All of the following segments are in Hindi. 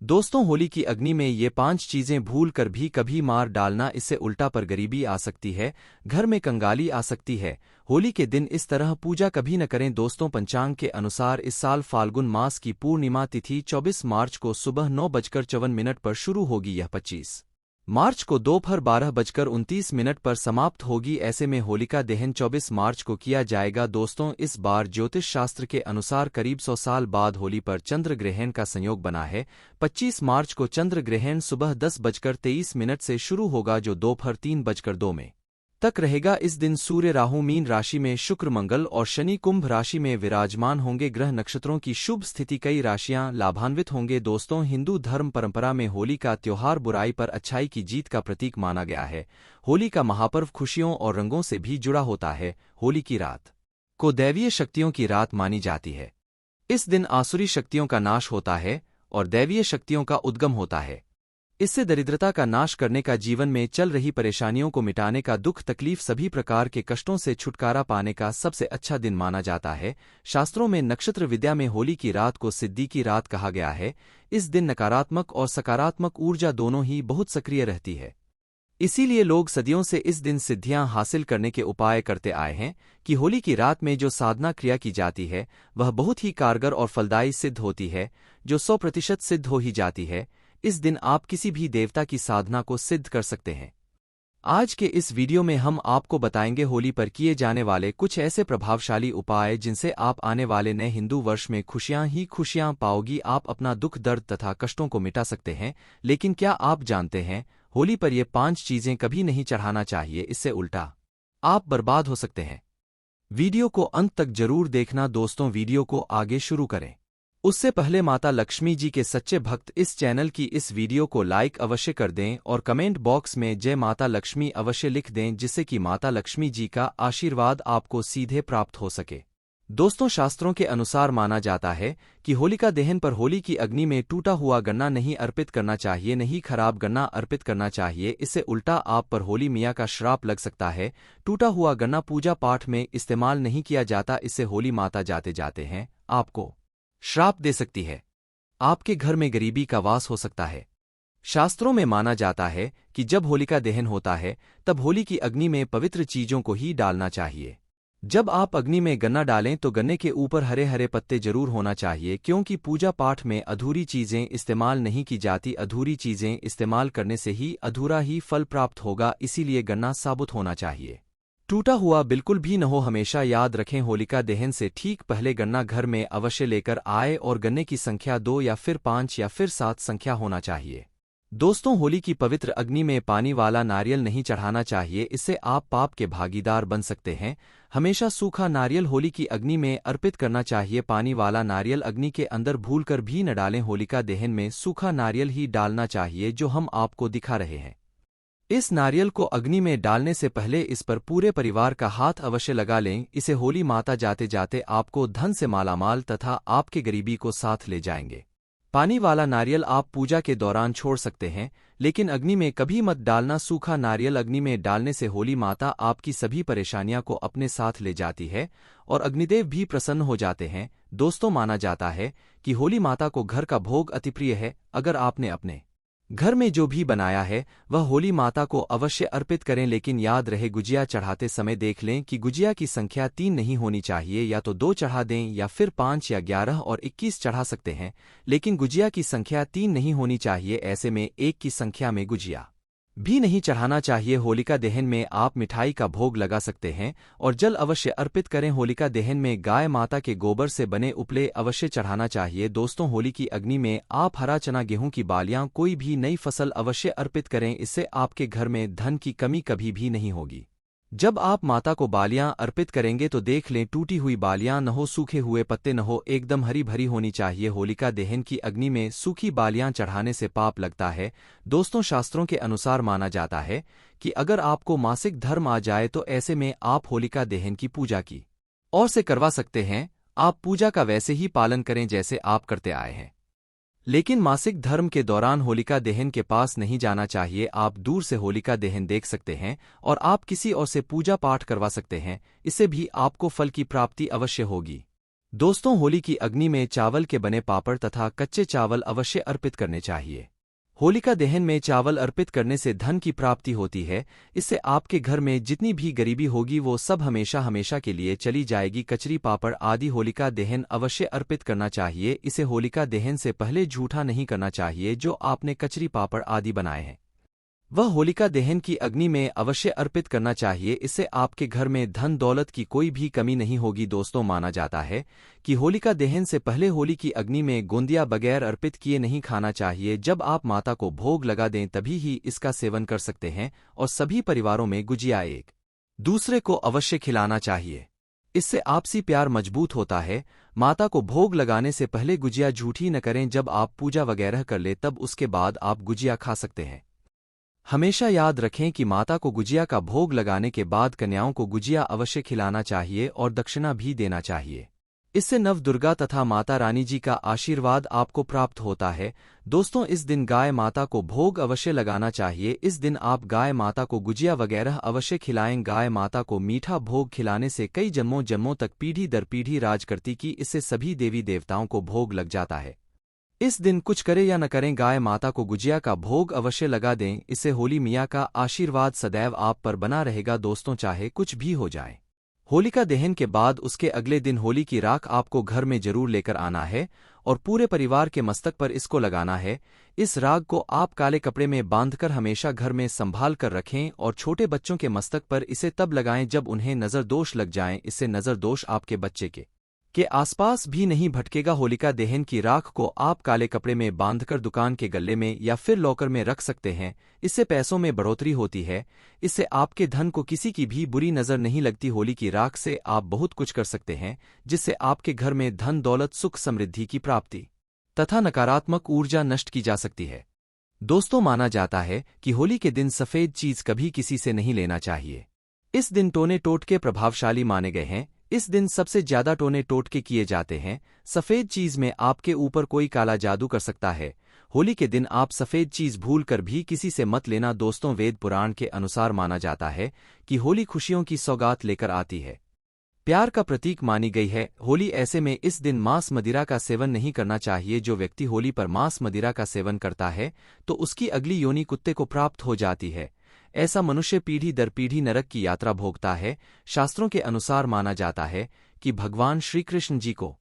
दोस्तों, होली की अग्नि में ये 5 चीजें भूल कर भी कभी मार डालना, इससे उल्टा पर गरीबी आ सकती है, घर में कंगाली आ सकती है। होली के दिन इस तरह पूजा कभी न करें। दोस्तों, पंचांग के अनुसार इस साल फाल्गुन मास की पूर्णिमा तिथि 24 मार्च को सुबह 9:54 पर शुरू होगी। यह 25 मार्च को दोपहर 12:29 पर समाप्त होगी। ऐसे में होलिका दहन 24 मार्च को किया जाएगा। दोस्तों, इस बार ज्योतिष शास्त्र के अनुसार करीब 100 साल बाद होली पर चंद्र ग्रहण का संयोग बना है। 25 मार्च को चंद्र ग्रहण सुबह 10:23 से शुरू होगा, जो दोपहर 3:02 तक रहेगा। इस दिन सूर्य राहु मीन राशि में, शुक्र मंगल और शनि कुंभ राशि में विराजमान होंगे। ग्रह नक्षत्रों की शुभ स्थिति, कई राशियां लाभान्वित होंगे। दोस्तों, हिंदू धर्म परंपरा में होली का त्योहार बुराई पर अच्छाई की जीत का प्रतीक माना गया है। होली का महापर्व खुशियों और रंगों से भी जुड़ा होता है। होली की रात को दैवीय शक्तियों की रात मानी जाती है। इस दिन आसुरी शक्तियों का नाश होता है और दैवीय शक्तियों का उद्गम होता है। इससे दरिद्रता का नाश करने का, जीवन में चल रही परेशानियों को मिटाने का, दुख तकलीफ सभी प्रकार के कष्टों से छुटकारा पाने का सबसे अच्छा दिन माना जाता है। शास्त्रों में नक्षत्र विद्या में होली की रात को सिद्धि की रात कहा गया है। इस दिन नकारात्मक और सकारात्मक ऊर्जा दोनों ही बहुत सक्रिय रहती है। इसीलिए लोग सदियों से इस दिन सिद्धियां हासिल करने के उपाय करते आए हैं कि होली की रात में जो साधना क्रिया की जाती है वह बहुत ही कारगर और फलदायी सिद्ध होती है, जो 100% सिद्ध हो ही जाती है। इस दिन आप किसी भी देवता की साधना को सिद्ध कर सकते हैं। आज के इस वीडियो में हम आपको बताएंगे होली पर किए जाने वाले कुछ ऐसे प्रभावशाली उपाय जिनसे आप आने वाले नए हिंदू वर्ष में खुशियां ही खुशियां पाओगी। आप अपना दुख दर्द तथा कष्टों को मिटा सकते हैं। लेकिन क्या आप जानते हैं, होली पर ये 5 चीजें कभी नहीं चढ़ाना चाहिए, इससे उल्टा आप बर्बाद हो सकते हैं। वीडियो को अंत तक जरूर देखना। दोस्तों, वीडियो को आगे शुरू करें उससे पहले माता लक्ष्मी जी के सच्चे भक्त इस चैनल की इस वीडियो को लाइक अवश्य कर दें और कमेंट बॉक्स में जय माता लक्ष्मी अवश्य लिख दें, जिससे कि माता लक्ष्मी जी का आशीर्वाद आपको सीधे प्राप्त हो सके। दोस्तों, शास्त्रों के अनुसार माना जाता है कि होलिका दहन पर होली की अग्नि में टूटा हुआ गन्ना नहीं अर्पित करना चाहिए, नहीं खराब गन्ना अर्पित करना चाहिए। इससे उल्टा आप पर होली मियाँ का श्राप लग सकता है। टूटा हुआ गन्ना पूजा पाठ में इस्तेमाल नहीं किया जाता, इससे होली माता जाते जाते हैं आपको श्राप दे सकती है। आपके घर में गरीबी का वास हो सकता है। शास्त्रों में माना जाता है कि जब होलिका दहन होता है तब होली की अग्नि में पवित्र चीजों को ही डालना चाहिए। जब आप अग्नि में गन्ना डालें तो गन्ने के ऊपर हरे हरे पत्ते जरूर होना चाहिए, क्योंकि पूजा पाठ में अधूरी चीजें इस्तेमाल नहीं की जाती। अधूरी चीजें इस्तेमाल करने से ही अधूरा ही फल प्राप्त होगा, इसीलिए गन्ना साबुत होना चाहिए, टूटा हुआ बिल्कुल भी न हो। हमेशा याद रखें, होलिका दहन से ठीक पहले गन्ना घर में अवश्य लेकर आए और गन्ने की संख्या 2 या फिर 5 या फिर 7 संख्या होना चाहिए। दोस्तों, होली की पवित्र अग्नि में पानी वाला नारियल नहीं चढ़ाना चाहिए, इससे आप पाप के भागीदार बन सकते हैं। हमेशा सूखा नारियल होली की अग्नि में अर्पित करना चाहिए। पानी वाला नारियल अग्नि के अंदर भूलकर भी न डालें। होलिका दहन में सूखा नारियल ही डालना चाहिए, जो हम आपको दिखा रहे हैं। इस नारियल को अग्नि में डालने से पहले इस पर पूरे परिवार का हाथ अवश्य लगा लें। इसे होली माता जाते जाते आपको धन से मालामाल तथा आपके गरीबी को साथ ले जाएंगे। पानी वाला नारियल आप पूजा के दौरान छोड़ सकते हैं, लेकिन अग्नि में कभी मत डालना। सूखा नारियल अग्नि में डालने से होली माता आपकी सभी परेशानियां को अपने साथ ले जाती है और अग्निदेव भी प्रसन्न हो जाते हैं। दोस्तों, माना जाता है कि होली माता को घर का भोग अति प्रिय है। अगर आपने अपने घर में जो भी बनाया है वह होली माता को अवश्य अर्पित करें, लेकिन याद रहे, गुजिया चढ़ाते समय देख लें कि गुजिया की संख्या 3 नहीं होनी चाहिए। या तो 2 चढ़ा दें या फिर 5 या 11 और 21 चढ़ा सकते हैं, लेकिन गुजिया की संख्या 3 नहीं होनी चाहिए। ऐसे में 1 की संख्या में गुजिया भी नहीं चढ़ाना चाहिए। होलिका दहन में आप मिठाई का भोग लगा सकते हैं और जल अवश्य अर्पित करें। होलिका दहन में गाय माता के गोबर से बने उपले अवश्य चढ़ाना चाहिए। दोस्तों, होली की अग्नि में आप हरा चना, गेहूं की बालियां, कोई भी नई फसल अवश्य अर्पित करें। इससे आपके घर में धन की कमी कभी भी नहीं होगी। जब आप माता को बालियां अर्पित करेंगे तो देख लें, टूटी हुई बालियां न हो, सूखे हुए पत्ते न हो, एकदम हरी भरी होनी चाहिए। होलिका दहन की अग्नि में सूखी बालियां चढ़ाने से पाप लगता है। दोस्तों, शास्त्रों के अनुसार माना जाता है कि अगर आपको मासिक धर्म आ जाए तो ऐसे में आप होलिका दहन की पूजा की और से करवा सकते हैं। आप पूजा का वैसे ही पालन करें जैसे आप करते आए हैं, लेकिन मासिक धर्म के दौरान होलिका दहन के पास नहीं जाना चाहिए। आप दूर से होलिका दहन देख सकते हैं और आप किसी और से पूजा पाठ करवा सकते हैं, इससे भी आपको फल की प्राप्ति अवश्य होगी। दोस्तों, होली की अग्नि में चावल के बने पापड़ तथा कच्चे चावल अवश्य अर्पित करने चाहिए। होलिका दहन में चावल अर्पित करने से धन की प्राप्ति होती है। इससे आपके घर में जितनी भी गरीबी होगी वो सब हमेशा हमेशा के लिए चली जाएगी। कचरी पापड़ आदि होलिका दहन अवश्य अर्पित करना चाहिए। इसे होलिका दहन से पहले जूठा नहीं करना चाहिए। जो आपने कचरी पापड़ आदि बनाए हैं वह होलिका दहन की अग्नि में अवश्य अर्पित करना चाहिए। इससे आपके घर में धन दौलत की कोई भी कमी नहीं होगी। दोस्तों, माना जाता है कि होलिका दहन से पहले होली की अग्नि में गोंदिया बगैर अर्पित किए नहीं खाना चाहिए। जब आप माता को भोग लगा दें तभी ही इसका सेवन कर सकते हैं। और सभी परिवारों में गुजिया एक दूसरे को अवश्य खिलाना चाहिए। इससे आपसी प्यार मजबूत होता है। माता को भोग लगाने से पहले गुजिया झूठी न करें। जब आप पूजा वगैरह कर ले तब उसके बाद आप गुजिया खा सकते हैं। हमेशा याद रखें कि माता को गुजिया का भोग लगाने के बाद कन्याओं को गुजिया अवश्य खिलाना चाहिए और दक्षिणा भी देना चाहिए। इससे नवदुर्गा तथा माता रानी जी का आशीर्वाद आपको प्राप्त होता है। दोस्तों, इस दिन गाय माता को भोग अवश्य लगाना चाहिए। इस दिन आप गाय माता को गुजिया वगैरह अवश्य खिलाएं। गाय माता को मीठा भोग खिलाने से कई जन्मों जन्मों तक पीढ़ी दर पीढ़ी राज करती की। इससे सभी देवी देवताओं को भोग लग जाता है। इस दिन कुछ करें या न करें गाय माता को गुजिया का भोग अवश्य लगा दें। इससे होली मियाँ का आशीर्वाद सदैव आप पर बना रहेगा। दोस्तों, चाहे कुछ भी हो जाए, होलिका दहन के बाद उसके अगले दिन होली की राख आपको घर में जरूर लेकर आना है और पूरे परिवार के मस्तक पर इसको लगाना है। इस राग को आप काले कपड़े में बांधकर हमेशा घर में संभाल कर रखें और छोटे बच्चों के मस्तक पर इसे तब लगाएं जब उन्हें नजर दोष लग जाएं। इससे नजर दोष आपके बच्चे के आसपास भी नहीं भटकेगा। होलिका दहन की राख को आप काले कपड़े में बांधकर दुकान के गल्ले में या फिर लॉकर में रख सकते हैं। इससे पैसों में बढ़ोतरी होती है। इससे आपके धन को किसी की भी बुरी नजर नहीं लगती। होली की राख से आप बहुत कुछ कर सकते हैं, जिससे आपके घर में धन दौलत सुख समृद्धि की प्राप्ति तथा नकारात्मक ऊर्जा नष्ट की जा सकती है। दोस्तों, माना जाता है कि होली के दिन सफेद चीज कभी किसी से नहीं लेना चाहिए। इस दिन टोने टोटके प्रभावशाली माने गए हैं। इस दिन सबसे ज्यादा टोने टोटके किए जाते हैं। सफेद चीज में आपके ऊपर कोई काला जादू कर सकता है। होली के दिन आप सफेद चीज भूल कर भी किसी से मत लेना। दोस्तों, वेद पुराण के अनुसार माना जाता है कि होली खुशियों की सौगात लेकर आती है, प्यार का प्रतीक मानी गई है। होली ऐसे में इस दिन मांस मदिरा का सेवन नहीं करना चाहिए। जो व्यक्ति होली पर मांस मदिरा का सेवन करता है तो उसकी अगली योनि कुत्ते को प्राप्त हो जाती है। ऐसा मनुष्य पीढ़ी दर पीढ़ी नरक की यात्रा भोगता है। शास्त्रों के अनुसार माना जाता है कि भगवान श्री कृष्ण जी को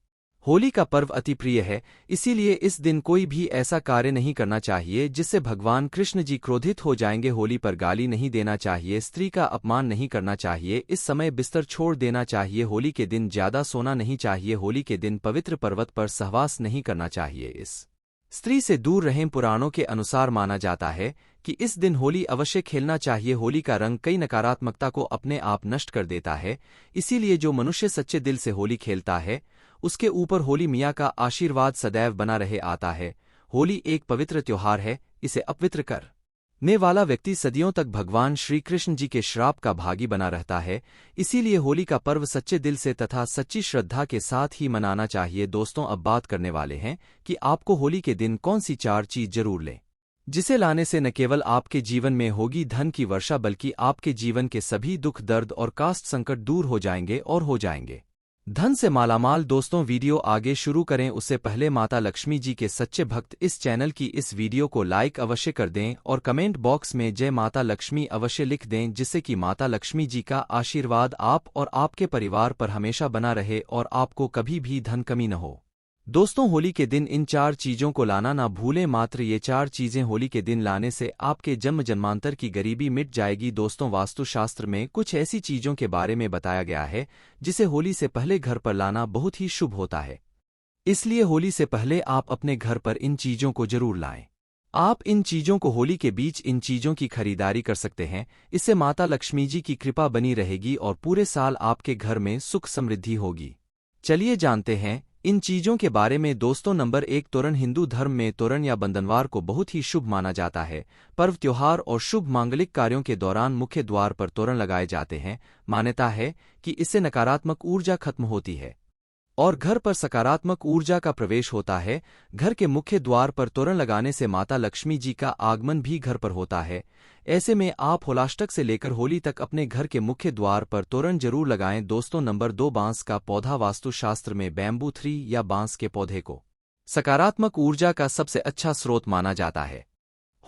होली का पर्व अति प्रिय है। इसीलिए इस दिन कोई भी ऐसा कार्य नहीं करना चाहिए जिससे भगवान कृष्ण जी क्रोधित हो जाएंगे। होली पर गाली नहीं देना चाहिए। स्त्री का अपमान नहीं करना चाहिए। इस समय बिस्तर छोड़ देना चाहिए। होली के दिन ज्यादा सोना नहीं चाहिए। होली के दिन पवित्र पर्वत पर सहवास नहीं करना चाहिए। इस स्त्री से दूर रहें। पुराणों के अनुसार माना जाता है कि इस दिन होली अवश्य खेलना चाहिए। होली का रंग कई नकारात्मकता को अपने आप नष्ट कर देता है। इसीलिए जो मनुष्य सच्चे दिल से होली खेलता है उसके ऊपर होली मियाँ का आशीर्वाद सदैव बना रहे आता है। होली एक पवित्र त्योहार है। इसे अपवित्र करने वाला व्यक्ति सदियों तक भगवान श्री कृष्ण जी के श्राप का भागी बना रहता है। इसीलिए होली का पर्व सच्चे दिल से तथा सच्ची श्रद्धा के साथ ही मनाना चाहिए। दोस्तों, अब बात करने वाले हैं कि आपको होली के दिन कौन सी 4 चीज जरूर लें, जिसे लाने से न केवल आपके जीवन में होगी धन की वर्षा बल्कि आपके जीवन के सभी दुख दर्द और कास्ट संकट दूर हो जाएंगे और हो जाएंगे धन से मालामाल। दोस्तों, वीडियो आगे शुरू करें उससे पहले माता लक्ष्मी जी के सच्चे भक्त इस चैनल की इस वीडियो को लाइक अवश्य कर दें और कमेंट बॉक्स में जय माता लक्ष्मी अवश्य लिख दें, जिससे कि माता लक्ष्मी जी का आशीर्वाद आप और आपके परिवार पर हमेशा बना रहे और आपको कभी भी धन कमी न हो। दोस्तों, होली के दिन इन 4 चीजों को लाना ना भूलें। मात्र ये 4 चीजें होली के दिन लाने से आपके जन्म जन्मांतर की गरीबी मिट जाएगी। दोस्तों, वास्तुशास्त्र में कुछ ऐसी चीजों के बारे में बताया गया है जिसे होली से पहले घर पर लाना बहुत ही शुभ होता है। इसलिए होली से पहले आप अपने घर पर इन चीजों को जरूर लाएं। आप इन चीजों को होली के बीच इन चीजों की खरीदारी कर सकते हैं। इससे माता लक्ष्मी जी की कृपा बनी रहेगी और पूरे साल आपके घर में सुख समृद्धि होगी। चलिए जानते हैं इन चीजों के बारे में। दोस्तों, नंबर 1, तोरण। हिंदू धर्म में तोरण या बंधनवार को बहुत ही शुभ माना जाता है। पर्व, त्योहार और शुभ मांगलिक कार्यों के दौरान मुख्य द्वार पर तोरण लगाए जाते हैं। मान्यता है कि इससे नकारात्मक ऊर्जा खत्म होती है। और घर पर सकारात्मक ऊर्जा का प्रवेश होता है। घर के मुख्य द्वार पर तोरण लगाने से माता लक्ष्मी जी का आगमन भी घर पर होता है। ऐसे में आप होलाष्टक से लेकर होली तक अपने घर के मुख्य द्वार पर तोरण जरूर लगाएं। दोस्तों, नंबर 2, बांस का पौधा। वास्तुशास्त्र में बैम्बू ट्री या बांस के पौधे को सकारात्मक ऊर्जा का सबसे अच्छा स्रोत माना जाता है।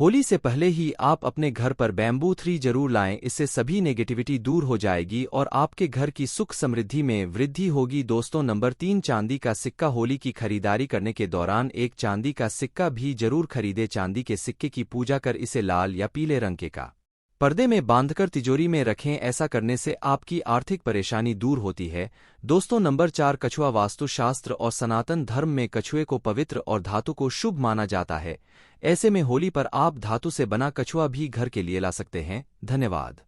होली से पहले ही आप अपने घर पर बैम्बू ट्री जरूर लाएं, इससे सभी नेगेटिविटी दूर हो जाएगी और आपके घर की सुख समृद्धि में वृद्धि होगी। दोस्तों, नंबर 3, चांदी का सिक्का। होली की खरीदारी करने के दौरान एक चांदी का सिक्का भी जरूर खरीदे। चांदी के सिक्के की पूजा कर इसे लाल या पीले रंग के का पर्दे में बांधकर तिजोरी में रखें। ऐसा करने से आपकी आर्थिक परेशानी दूर होती है। दोस्तों, नंबर 4, कछुआ। वास्तुशास्त्र और सनातन धर्म में कछुए को पवित्र और धातु को शुभ माना जाता है। ऐसे में होली पर आप धातु से बना कछुआ भी घर के लिए ला सकते हैं। धन्यवाद।